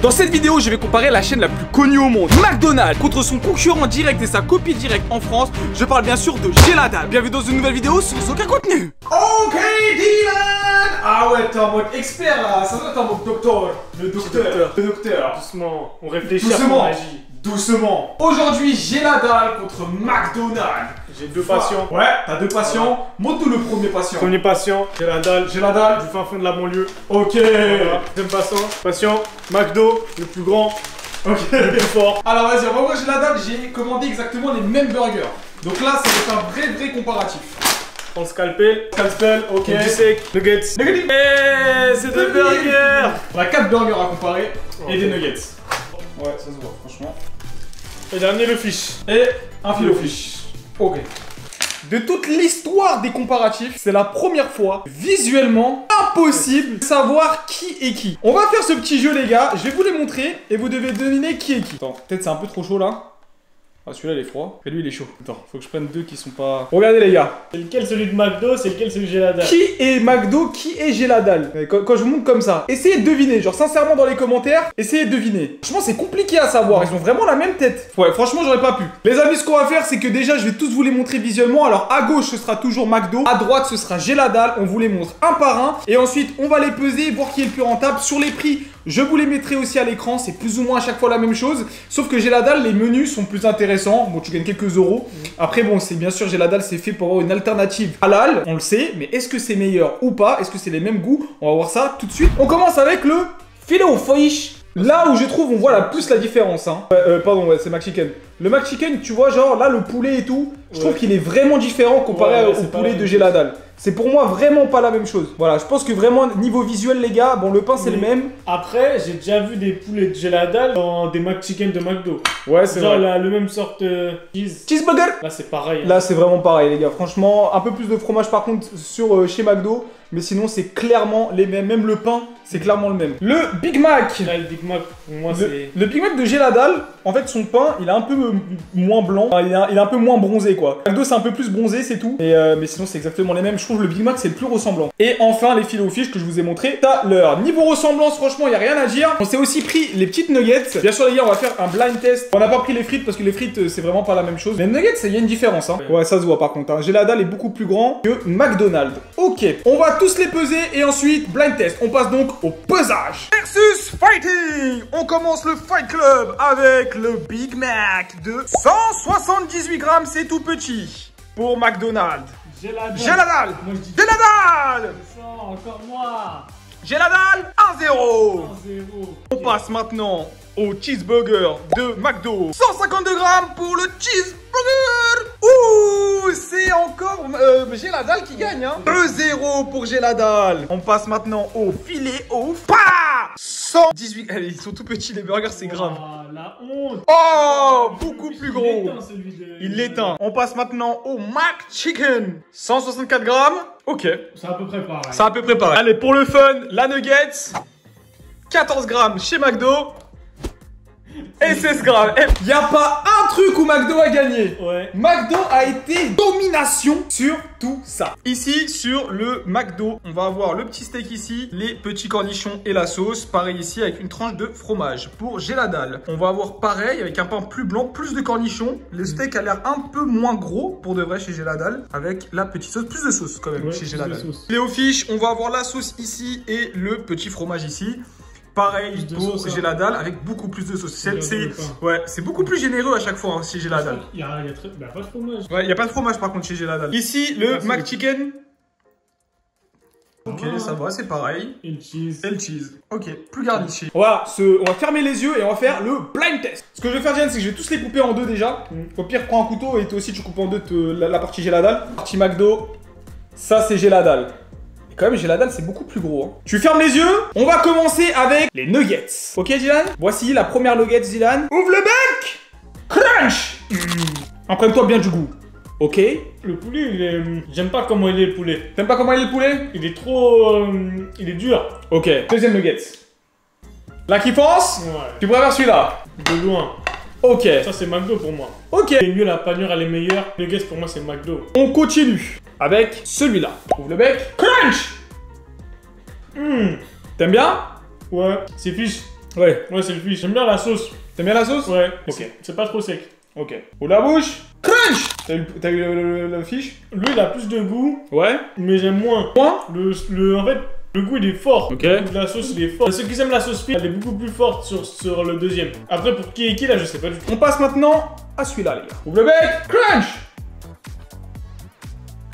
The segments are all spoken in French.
Dans cette vidéo, je vais comparer la chaîne la plus connue au monde, McDonald's, contre son concurrent direct et sa copie directe en France. Je parle bien sûr de Gelada. Bienvenue dans une nouvelle vidéo sans aucun contenu. Ok Dylan. Ah ouais, t'es en mode expert là, ça doit être en mode docteur. Le docteur. Doucement, on réfléchit. Doucement. On agit. Doucement. Aujourd'hui, Gelada contre McDonald's. J'ai deux patients. Ouais, t'as deux patients. Montre-nous le premier patient. Premier patient, Gelada Du du fin fond de la banlieue. Ok. Voilà. Deuxième patient, McDo, le plus grand, Ok. le plus fort. Alors vas-y, on va voir Gelada. J'ai commandé exactement les mêmes burgers. Donc là, ça va être un vrai comparatif. On scalpel, Ok. du sec, nuggets. Eh, c'est deux burgers. On a 4 burgers à comparer et Ok. des nuggets. Ouais, ça se voit, franchement. Et dernier, le fish. Et un filet au fish. Ok. De toute l'histoire des comparatifs, c'est la première fois, visuellement, impossible de savoir qui est qui. On va faire ce petit jeu, les gars. Je vais vous les montrer et vous devez deviner qui est qui. Attends, peut-être c'est un peu trop chaud là. Ah, celui-là il est froid. Et lui il est chaud. Attends, faut que je prenne deux qui sont pas. Regardez, les gars. C'est lequel celui de McDo, c'est lequel celui de Gelada? Qui est McDo, qui est Geladal? Quand je vous montre comme ça, essayez de deviner, genre sincèrement dans les commentaires, essayez de deviner. Franchement c'est compliqué à savoir, ils ont vraiment la même tête. Ouais, franchement j'aurais pas pu. Les amis, ce qu'on va faire c'est que déjà je vais tous vous les montrer visuellement. Alors à gauche ce sera toujours McDo, à droite ce sera Geladal, on vous les montre un par un. Et ensuite on va les peser, voir qui est le plus rentable. Sur les prix, je vous les mettrai aussi à l'écran, c'est plus ou moins à chaque fois la même chose. Sauf que Geladal, les menus sont plus intéressants. Bon, tu gagnes quelques euros. Après bon, c'est bien sûr Geladal, c'est fait pour avoir une alternative halal, on le sait, mais est-ce que c'est meilleur ou pas? Est-ce que c'est les mêmes goûts? On va voir ça tout de suite. On commence avec le filet au fish. Là où je trouve on voit la plus la différence hein. Pardon, ouais, c'est McChicken. Le McChicken, tu vois genre là le poulet et tout, je trouve qu'il est vraiment différent comparé au poulet de Geladal. C'est pour moi vraiment pas la même chose. Voilà, je pense que vraiment niveau visuel les gars, bon le pain c'est le même. Après, j'ai déjà vu des poulets de Gelada dans des McChicken de McDo. Ouais, c'est Genre vrai. le même sorte Cheeseburger. Là, c'est pareil. Hein. Là c'est vraiment pareil les gars, franchement un peu plus de fromage par contre sur chez McDo, mais sinon c'est clairement les mêmes, même le pain c'est clairement le même. Le Big Mac. Là, le Big Mac, pour moi, c'est... Le Big Mac de Geladal, en fait son pain il est un peu moins blanc, enfin, il est un peu moins bronzé quoi. McDo c'est un peu plus bronzé c'est tout, mais sinon c'est exactement les mêmes. Je trouve le Big Mac c'est le plus ressemblant. Et enfin les filets au fish que je vous ai montré tout à l'heure. Niveau ressemblance franchement il n'y a rien à dire. On s'est aussi pris les petites nuggets. Bien sûr les gars on va faire un blind test. On n'a pas pris les frites parce que les frites c'est vraiment pas la même chose. Les nuggets il y a une différence hein. Ouais ça se voit par contre hein. Geladal est beaucoup plus grand que McDonald's. Ok, on va tous les peser et ensuite blind test. On passe donc au pesage. Versus fighting. On commence le Fight Club avec le Big Mac de 178 grammes, c'est tout petit. Pour McDonald's. Geladal. Moi, je dis... Geladal. Encore moi. Geladal 1-0. 1-0. On passe maintenant au cheeseburger de McDo. 152 grammes pour le cheeseburger. Ouh, c'est encore Geladal qui gagne hein. 2-0 pour Geladal. On passe maintenant au filet au pas. 118. Allez, ils sont tout petits les burgers, c'est grave. Ah, la honte. Oh, beaucoup plus gros. Il l'éteint, celui de... Il l'éteint. On passe maintenant au McChicken. 164 grammes. Ok. C'est à peu près pareil. C'est à peu près pareil. Allez, pour le fun, la nuggets. 14 grammes chez McDo. Et 16 grammes. Il n'y a pas un truc où McDo a gagné. Ouais. McDo a été domination sur tout ça. Ici, sur le McDo, on va avoir le petit steak ici, les petits cornichons et la sauce. Pareil ici avec une tranche de fromage. Pour Geladal, on va avoir pareil avec un pain plus blanc, plus de cornichons. Le steak a l'air un peu moins gros pour de vrai chez Geladal. Avec la petite sauce, plus de sauce quand même Ouais, chez Geladal. les au fish, on va avoir la sauce ici et le petit fromage ici. Pareil pour Geladal avec beaucoup plus de sauce. C'est beaucoup plus généreux à chaque fois hein, chez Geladal. Il n'y a pas de fromage. Ouais, il n'y a pas de fromage par contre chez Geladal. Ici, le McChicken. Ok, ça va, c'est pareil. Et le cheese. Et le cheese. Ok, plus garniché. Voilà, on va fermer les yeux et on va faire le blind test. Ce que je vais faire, Diane, c'est que je vais tous les couper en deux déjà. Au pire, prends un couteau et toi aussi, tu coupes en deux la partie Geladal. Partie McDo, ça c'est Geladal. Quand même, Geladal, c'est beaucoup plus gros. Hein. Tu fermes les yeux. On va commencer avec les nuggets. Ok, Dylan? Voici la première nugget, Dylan. Ouvre le bec. Crunch. Imprègne-toi bien du goût. Ok. Le poulet, il est... J'aime pas comment il est, le poulet. T'aimes pas comment il est le poulet? Il est trop... Il est dur. Ok. Deuxième nugget. La kiffance? Ouais. Tu préfères celui-là? De loin. Ok. Ça, c'est McDo pour moi. Ok. C'est mieux, la panure, elle est meilleure. Nuggets, pour moi, c'est McDo. On continue avec celui-là. Ouvre le bec. Crunch. Mmh. T'aimes bien? Ouais. C'est fiche. Ouais. Ouais, c'est le fish. J'aime bien la sauce. T'aimes bien la sauce? Ouais. Ok. C'est pas trop sec. Ok. Ouvre la bouche. Crunch. T'as eu le fish? Lui, il a plus de goût, Ouais. mais j'aime moins. Point. En fait, le goût, il est fort. Ok. Le goût de la sauce, il est fort. Ceux qui aiment la sauce fish, elle est beaucoup plus forte sur le deuxième. Après, pour qui est qui, là, je sais pas du tout. On passe maintenant à celui-là, les gars. Ouvre le bec. Crunch.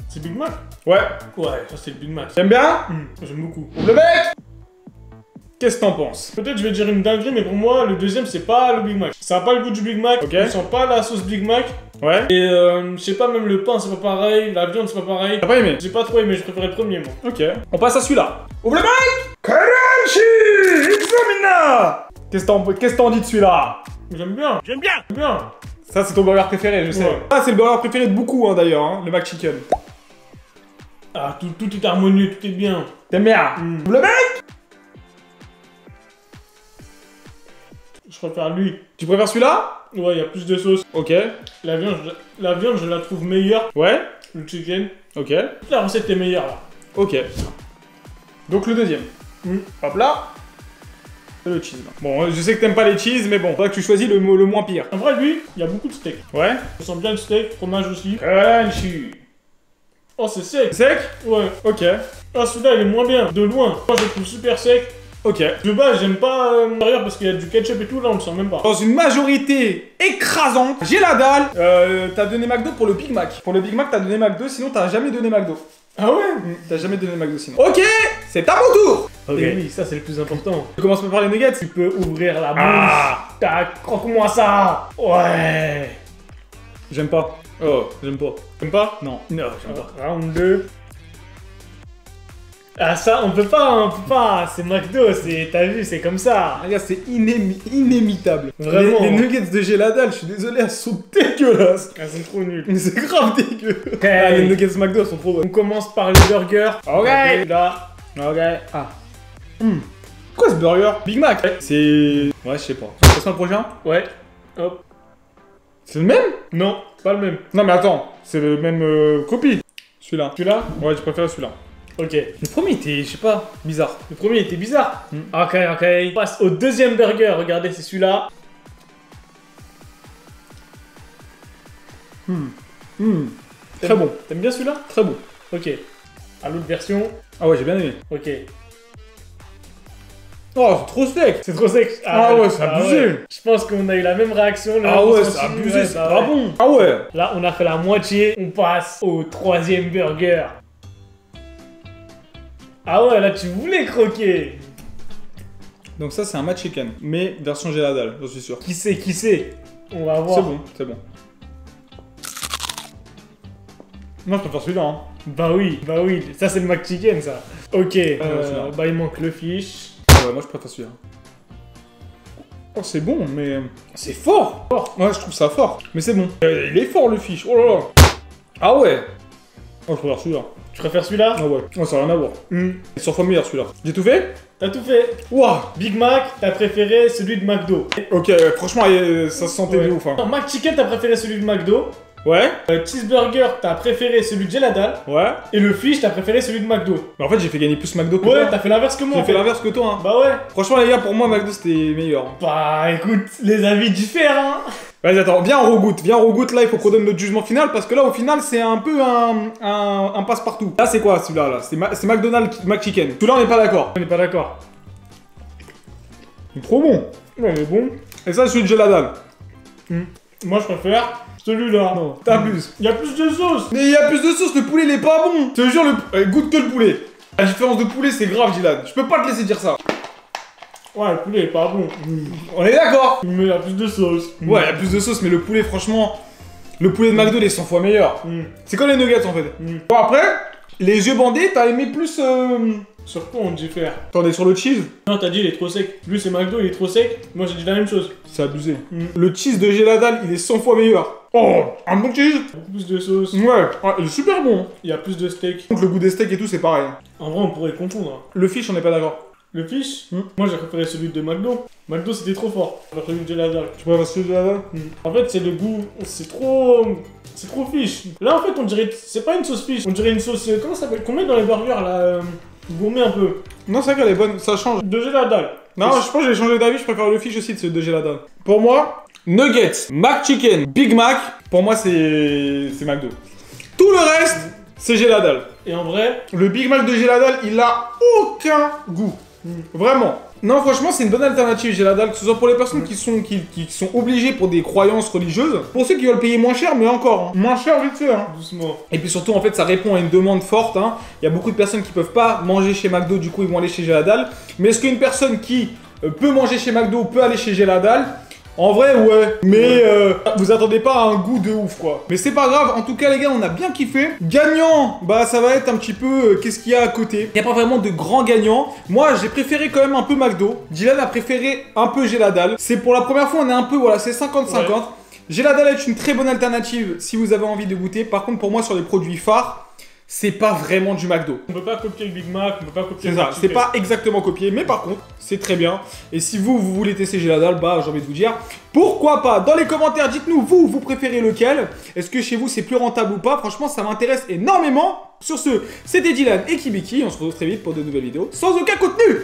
C'est Big Mac? Ouais. Ouais, ça, c'est le Big Mac. T'aimes bien? J'aime beaucoup. Ouvre le bec. Qu'est-ce que t'en penses? Peut-être je vais dire une dinguerie, mais pour moi, le deuxième, c'est pas le Big Mac. Ça a pas le goût du Big Mac. Ok. On sent pas la sauce Big Mac. Ouais. Et je sais pas, même le pain, c'est pas pareil. La viande, c'est pas pareil. T'as pas aimé? J'ai pas trop aimé, je préférais le premier, moi. Ok. On passe à celui-là. Ouvre le bec. Crunchy. Examina. Qu'est-ce que t'en dis de celui-là? J'aime bien. J'aime bien. J'aime bien. Ça, c'est ton burger préféré, je sais. Ouais. Ah, c'est le burger préféré de beaucoup, hein, d'ailleurs, hein, le McChicken. Ah, tout est harmonieux, tout est bien. T'aimes bien? Ouvre le bec. Je préfère lui. Tu préfères celui-là? Ouais, il y a plus de sauce. Ok. La viande, je la trouve meilleure. Ouais. Le chicken. Ok. La recette est meilleure, là. Ok. Donc le deuxième. Hop là. Et le cheese. Bon, je sais que t'aimes pas les cheese, mais bon, faudra que tu choisis le moins pire. En vrai, lui, il y a beaucoup de steak. Ouais. On sent bien le steak, fromage aussi. Crunchy. Oh, c'est sec. Sec? Ouais. Ok. Ah, celui-là, il est moins bien. De loin. Moi, je le trouve super sec. Ok. De base, j'aime pas derrière parce qu'il y a du ketchup et tout. Là, on le sent même pas. Dans une majorité écrasante, j'ai la dalle. T'as donné McDo pour le Big Mac. Pour le Big Mac, t'as donné McDo, sinon t'as jamais donné McDo. Ah ouais? T'as jamais donné McDo sinon. Ok, c'est à mon tour. Ok. Et oui, ça, c'est le plus important. Tu commences par les nuggets. Tu peux ouvrir la bouche. Ah. Tac, croque-moi ça. Ouais. J'aime pas. Oh, j'aime pas. T'aimes pas? Non. Non, j'aime pas. Round 2. Ah ça, on peut pas, c'est McDo, t'as vu, c'est comme ça. Regarde, c'est inémitable. Vraiment. Les nuggets de Géladal, je suis désolé, elles sont dégueulasses. Elles sont trop nulles. Mais c'est grave dégueu. Ok. Ah, les nuggets McDo, elles sont trop bonnes. On commence par les burgers. Ok. Là. Ok. Ah. Quoi ce burger? Big Mac. C'est... Ouais, je sais pas. C'est ça le prochain? Ouais. Hop. C'est le même? Non, pas le même. Non mais attends, c'est le même copie. Celui-là. Celui-là? Ouais, je préfère celui-là. Ok. Le premier était, je sais pas, bizarre. Le premier était bizarre. Ok. On passe au deuxième burger. Regardez, c'est celui-là. Très bon. T'aimes bien celui-là? Très bon. Ok. À l'autre version. Ah ouais, j'ai bien aimé. Ok. Oh, c'est trop steak. C'est trop sec. Ah ouais, c'est abusé. Ouais. Je pense qu'on a eu la même réaction. le Ah même ouais, ressenti. c'est abusé, Ouais, c'est bah pas ouais. bon. Ah ouais. Là, on a fait la moitié. On passe au troisième burger. Ah ouais, là, tu voulais croquer. Donc ça, c'est un McChicken, mais version Géladal, j'en suis sûr. Qui sait? On va voir. C'est bon, c'est bon. Moi, je préfère celui-là. Hein. Bah oui. Ça, c'est le McChicken, ça. Ok. celui-là. Bah, il manque le fish. Ouais, moi, je préfère celui-là. Oh, c'est bon, mais... C'est fort. Ouais, je trouve ça fort. Mais c'est bon. Il est fort, le fish. Oh là là. Ah ouais. Oh, je préfère celui-là. Tu préfères celui-là? Ah ouais. Oh, ça n'a rien à voir. Il est 100 fois meilleur, celui-là. J'ai tout fait? T'as tout fait. Ouah. Big Mac, t'as préféré celui de McDo. Ok, franchement, ça se sentait Ouais. de ouf. Hein. Non, McChicken, t'as préféré celui de McDo. Ouais. Cheeseburger, t'as préféré celui de Géladal. Ouais. Et le fish, t'as préféré celui de McDo. Mais en fait, j'ai fait gagner plus McDo que Ouais, toi. t'as fait l'inverse que moi. J'ai en fait fait. l'inverse que toi. Hein. Bah ouais. Franchement, les gars, pour moi, McDo, c'était meilleur. Bah écoute, les avis diffèrent, hein. Vas-y, attends, viens, on regoute. Là, il faut qu'on donne notre jugement final parce que là, au final, c'est un peu un passe-partout. Là, c'est quoi celui-là là C'est McDonald's McChicken. Celui-là, on n'est pas d'accord. On est pas d'accord. Il est trop bon. Ouais, mais bon. Et ça, celui de Géladal. Moi, je préfère celui-là. Non, t'abuses. Il y a plus de sauce. Mais il y a plus de sauce, le poulet, il est pas bon. Je te jure, goûte que le poulet. La différence de poulet, c'est grave, Gilad. Je peux pas te laisser dire ça. Ouais, le poulet est pas bon. On est d'accord. Mais il y a plus de sauce. Ouais, il y a plus de sauce, mais le poulet, franchement, le poulet de McDo, il est 100 fois meilleur. C'est comme les nuggets, en fait. Bon, après, les yeux bandés, t'as aimé plus... Sur quoi on diffère? Attendez, sur le cheese, Non, t'as dit il est trop sec. Lui, c'est McDo, il est trop sec. Moi, j'ai dit la même chose. c'est abusé. Le cheese de Géladal, il est 100 fois meilleur. Oh, un bon cheese. Beaucoup plus de sauce. Ouais, il est super bon. Il y a plus de steak. Donc le goût des steaks et tout, c'est pareil. En vrai, on pourrait confondre. Hein. Le fish, on n'est pas d'accord. Le fish, moi j'ai préféré celui de McDo. McDo c'était trop fort. J'ai préféré celui de Géladal. Tu préfères celui de Géladal? En fait, c'est le goût, c'est trop fish. Là en fait, on dirait, c'est pas une sauce fish, on dirait une sauce, comment ça s'appelle? Qu'on met dans les burgers là, gourmet un peu. Non, c'est vrai qu'elle est bonne, ça change. De Géladal. Non, je pense que j'ai changé d'avis, je préfère le fish aussi de Gelada. Pour moi, Nuggets, McChicken, Big Mac, pour moi c'est McDo. Tout le reste, c'est Geladal. Et en vrai, Le Big Mac de Geladal, il a aucun goût. Vraiment. Non, franchement, c'est une bonne alternative, Geladal, que ce soit pour les personnes qui sont obligées pour des croyances religieuses, pour ceux qui veulent payer moins cher, mais encore, hein. Moins cher vite fait, hein. doucement. Et puis surtout, en fait, ça répond à une demande forte, hein. Il y a beaucoup de personnes qui peuvent pas manger chez McDo, du coup, ils vont aller chez Geladal. Mais est-ce qu'une personne qui peut manger chez McDo peut aller chez Geladal? En vrai, ouais, mais vous attendez pas à un goût de ouf, quoi. Mais c'est pas grave, en tout cas, les gars, on a bien kiffé. Gagnant, bah ça va être un petit peu qu'est-ce qu'il y a à côté. Il y a pas vraiment de grands gagnants. Moi, j'ai préféré quand même un peu McDo. Dylan a préféré un peu Geladal. C'est pour la première fois, on est un peu, voilà, c'est 50-50. Ouais. Geladal est une très bonne alternative si vous avez envie de goûter. Par contre, pour moi, sur les produits phares, c'est pas vraiment du McDo. On peut pas copier le Big Mac, on peut pas copier le McChicken. C'est pas exactement copié, mais par contre, c'est très bien. Et si vous voulez tester Geladal, bah j'ai envie de vous dire, pourquoi pas? Dans les commentaires, dites-nous, vous préférez lequel? Est-ce que chez vous c'est plus rentable ou pas? Franchement, ça m'intéresse énormément. Sur ce, c'était Dylan et Kibiki. On se retrouve très vite pour de nouvelles vidéos sans aucun contenu.